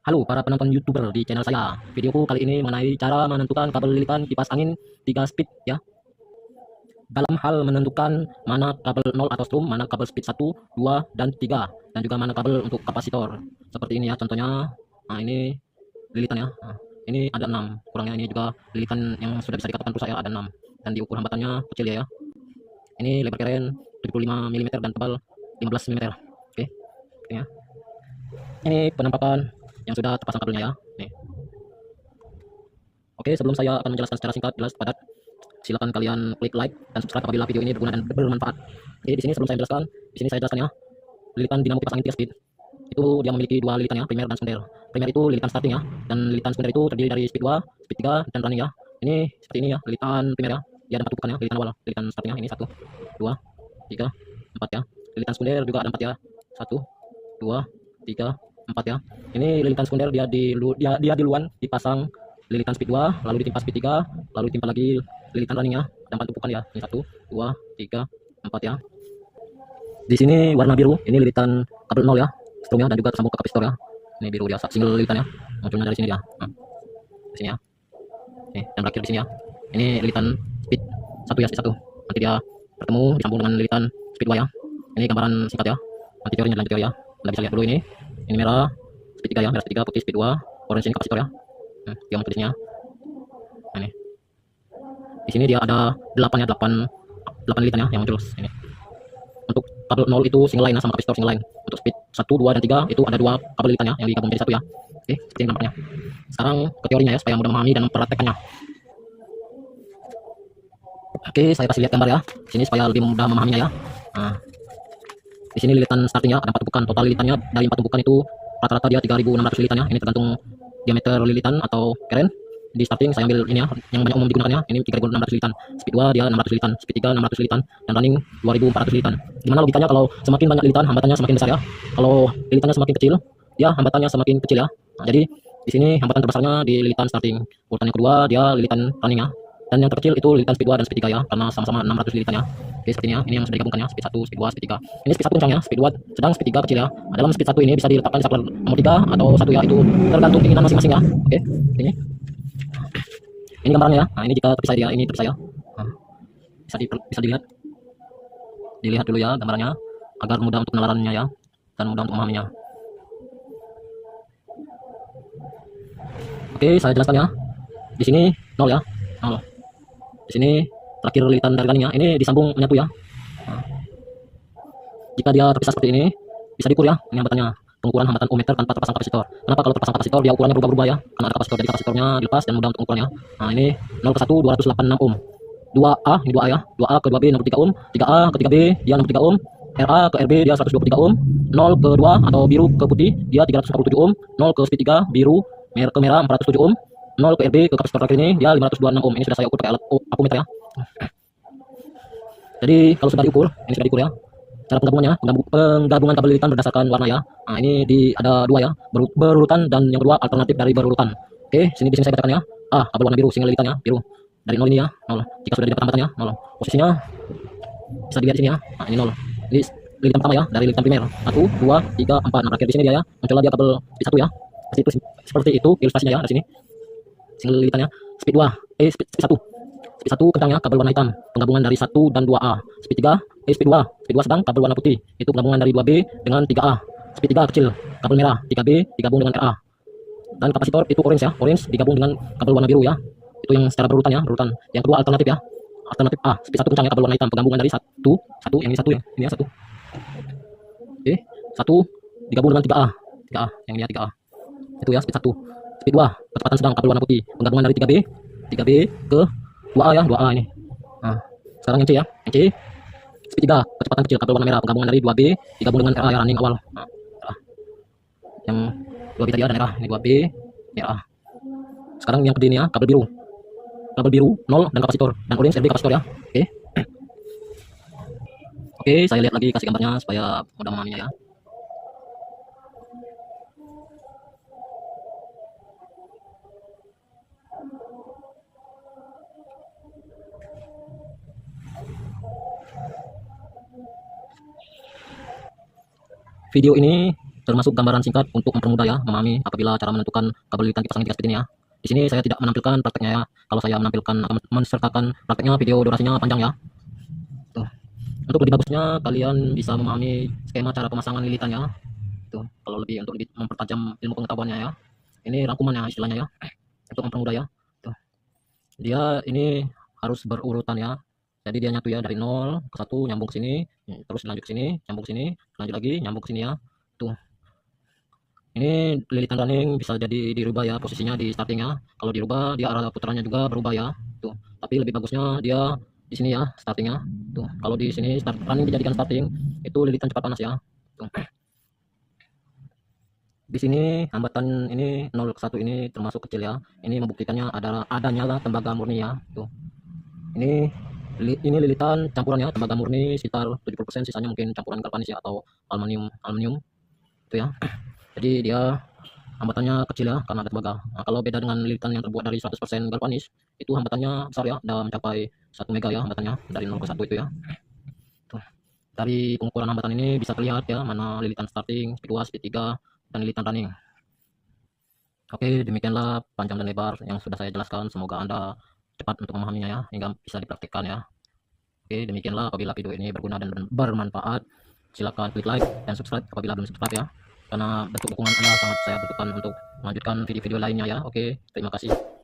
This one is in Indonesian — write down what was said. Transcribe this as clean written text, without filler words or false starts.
Halo para penonton YouTuber di channel saya. Videoku kali ini mengenai cara menentukan kabel lilitan kipas angin 3 speed ya. Dalam hal menentukan mana kabel 0 atau strum, mana kabel speed 1, 2, dan 3, dan juga mana kabel untuk kapasitor. Seperti ini ya contohnya. Nah, ini lilitan ya. Nah, ini ada 6. Kurangnya ini juga lilitan yang sudah bisa dikatakan rusak ya, ada 6. Dan diukur hambatannya kecil ya. Ini lebar keren 75 mm dan tebal 15 mm. Oke. Ini ya. Ini penampakan yang sudah terpasang kabelnya ya. Nih. Oke, sebelum saya akan menjelaskan secara singkat, jelas, padat, silakan kalian klik like dan subscribe apabila video ini berguna dan bermanfaat. Oke, di sini sebelum saya jelaskan, di sini saya jelaskan ya. Lilitan dinamo kipas angin 3 speed itu dia memiliki dua lilitan ya, primer dan sekunder. Primer itu lilitan starting ya, dan lilitan sekunder itu terdiri dari speed 2, speed 3, dan running ya. Ini seperti ini ya, lilitan primer ya. Dia ada 4 tumpukan ya, lilitan awal, lilitan starting ya. Ini 1, 2, 3, 4 ya. Lilitan sekunder juga ada 4 ya. 1, 2, 3, 4 ya. Ini lilitan sekunder dia duluan dipasang lilitan speed 2, lalu ditimpa speed 3, lalu ditimpa lagi lilitan running ya. Ada 4 tumpukan ya. Ini 1, 2, 3, 4 ya. Di sini warna biru, ini lilitan kabel 0 ya, strumnya, dan juga tersambung ke kapasitor ya. Ini biru dia, single lilitan ya, munculnya dari sini dia. Nah, di sini ya. Oke, dan berakhir di sini ya. Ini lilitan speed 1 ya, speed 1. Nanti dia bertemu disambung dengan lilitan speed 2 ya. Ini gambaran singkat ya. Nanti teorinya lanjut teori ya. Anda bisa lihat dulu ini. Ini merah speed 3 ya, merah speed 3, putih speed 2, orange ini kapasitor ya. Dia muncul di sini ya. Nah, ini. Di sini dia ada 8 ya, 8 lilitan ya yang muncul ini. Untuk kabel 0 itu single line sama kapasitor single line. Untuk speed 1, 2, dan 3 itu ada 2 kabel lilitan ya yang digabung menjadi 1 ya. Oke, seperti ini nampaknya. Sekarang ke teorinya ya, supaya mudah memahami dan mempraktekannya. Oke, saya kasih lihat gambar ya. Sini supaya lebih mudah memahaminya ya. Nah, di sini lilitan startingnya ada 4 tumpukan. Total lilitannya dari 4 tumpukan itu rata-rata dia 3.600 lilitan ya. Ini tergantung diameter lilitan atau keren. Di starting saya ambil ini ya, yang banyak umum digunakannya. Ini 3.600 lilitan. Speed 2 dia 600 lilitan, speed 3 600 lilitan, dan running 2.400 lilitan. Gimana logikanya kalau semakin banyak lilitan, hambatannya semakin besar ya. Kalau lilitannya semakin kecil, ya hambatannya semakin kecil ya. Nah, jadi di sini hambatan terbesarnya di lilitan starting. Urutan yang kedua dia lilitan running ya. Dan yang terkecil itu lilitan speed 2 dan speed 3 ya, karena sama-sama 600 lilitan ya. Oke, seperti ini ya. Ini yang sudah digabungkan ya, speed 1, speed 2, speed 3. Ini speed 1 kencang ya, speed 2 sedang, speed 3 kecil ya. Nah, dalam speed 1 ini bisa diletakkan saklar nomor 3 atau 1 ya, itu tergantung keinginan masing-masing ya. Oke, ini. Ini gambarnya ya. Nah, ini jika terpisah dia, ini terpisah ya. Nah, bisa dilihat. Dilihat dulu ya gambarnya agar mudah untuk penalarannya ya, dan mudah untuk memahaminya. Oke, saya jelaskan ya. Di sini 0 ya. 0. Di sini terakhir lilitan dari runningnya, ini disambung menyatu ya. Nah, jika dia terpisah seperti ini, bisa diukur ya. Ini hambatannya, pengukuran hambatan ohmmeter tanpa terpasang kapasitor. Kenapa kalau terpasang kapasitor dia ukurannya berubah-ubah ya? Karena ada kapasitor, jadi kapasitornya dilepas dan mudah untuk pengukurannya. Nah, ini 0 ke 1 286 ohm. 2A, ini 2A ya. 2A ke 2B 63 ohm, 3A ke 3B dia 63 ohm, RA ke RB dia 123 ohm, 0 ke 2 atau biru ke putih dia 347 ohm, 0 ke speed 3 biru ke merah 407 ohm, 0 ke RB ke kapasitor terakhir ini dia 526 ohm. Ini sudah saya ukur pakai alat apometer ya. Jadi kalau sudah diukur, ini sudah diukur ya. Cara penggabungannya, penggabungan kabel lilitan berdasarkan warna ya. Nah, ini ada 2 ya, berurutan, dan yang kedua alternatif dari berurutan. Oke, di sini saya katakan ya. Kabel warna biru, single lilitan ya, biru. Dari 0 ini ya, 0. Jika sudah didapat hambatannya, 0. Posisinya bisa dilihat di sini ya. Nah, ini 0. Ini lilitan pertama ya, dari lilitan primer. 1, 2, 3, 4. Nah, terakhir di sini dia ya, muncullah dia kabel speed 1 ya. Seperti itu ilustrasinya ya, di sini. Single lilitannya, speed 2, speed 1. Speed 1 kencangnya kabel warna hitam, penggabungan dari 1 dan 2A. Speed 3, speed 2 sedang kabel warna putih, itu penggabungan dari 2B dengan 3A. Speed 3 kecil, kabel merah, 3B digabung dengan RA. Dan kapasitor itu orange ya, orange digabung dengan kabel warna biru ya. Itu yang secara berurutan ya, berurutan. Yang kedua alternatif ya. Alternatif A, speed 1 kencangnya kabel warna hitam, penggabungan dari 1, yang ini 1 ya, ini ya 1. Oke, 1 digabung dengan 3A. 3A, yang ini ya 3A. Itu ya speed 1. Speed 2, kecepatan sedang kabel warna putih, penggabungan dari 3B ke 2A ya, 2A ini. Nah, sekarang yang C ya, yang C. Speed 3, kecepatan kecil kabel warna merah, penggabungan dari 2B digabung dengan RA ya, running awal. Nah, RA. Yang 2B tadi ada merah, ini 2B, RA. Sekarang yang kedua ini ya, kabel biru. Kabel biru 0 dan kapasitor, dan orange RB kapasitor ya. Oke. Oke, saya lihat lagi kasih gambarnya supaya mudah memahaminya ya. Video ini termasuk gambaran singkat untuk mempermudah ya memahami apabila cara menentukan kabel lilitan kipas angin 3 speed ini ya. Di sini saya tidak menampilkan prakteknya ya. Kalau saya menampilkan akan mensertakan prakteknya, video durasinya panjang ya. Tuh. Untuk lebih bagusnya kalian bisa memahami skema cara pemasangan lilitannya. Tuh, kalau untuk lebih mempertajam ilmu pengetahuannya ya. Ini rangkumannya istilahnya ya. Untuk mempermudah ya. Tuh. Dia ini harus berurutan ya. Jadi dia nyatu ya dari 0 ke 1 nyambung ke sini, terus lanjut ke sini, nyambung ke sini, lanjut lagi, nyambung ke sini ya. Tuh. Ini lilitan running bisa jadi dirubah ya posisinya di starting ya. Kalau dirubah dia arah putarannya juga berubah ya. Tuh. Tapi lebih bagusnya dia di sini ya startingnya. Tuh. Kalau di sini start running dijadikan starting, itu lilitan cepat panas ya. Tuh. Di sini hambatan ini 0 ke 1 ini termasuk kecil ya. Ini membuktikannya adanya tembaga murni ya. Tuh. Ini lilitan campuran ya, tembaga murni sekitar 70%, sisanya mungkin campuran galvanis ya atau aluminium itu ya. Jadi dia hambatannya kecil ya karena ada tembaga. Nah, kalau beda dengan lilitan yang terbuat dari 100% galvanis, itu hambatannya besar ya, udah mencapai 1 mega ya hambatannya dari 0 ke 1 itu ya. Tuh. Dari pengukuran hambatan ini bisa terlihat ya mana lilitan starting, speed 2, speed 3, dan lilitan running. Oke, demikianlah panjang dan lebar yang sudah saya jelaskan. Semoga Anda cepat untuk memahaminya ya, hingga bisa dipraktikkan ya. Oke, demikianlah apabila video ini berguna dan bermanfaat, silakan klik like dan subscribe apabila belum subscribe ya. Karena bentuk dukungan Anda sangat saya butuhkan untuk melanjutkan video-video lainnya ya. Oke, terima kasih.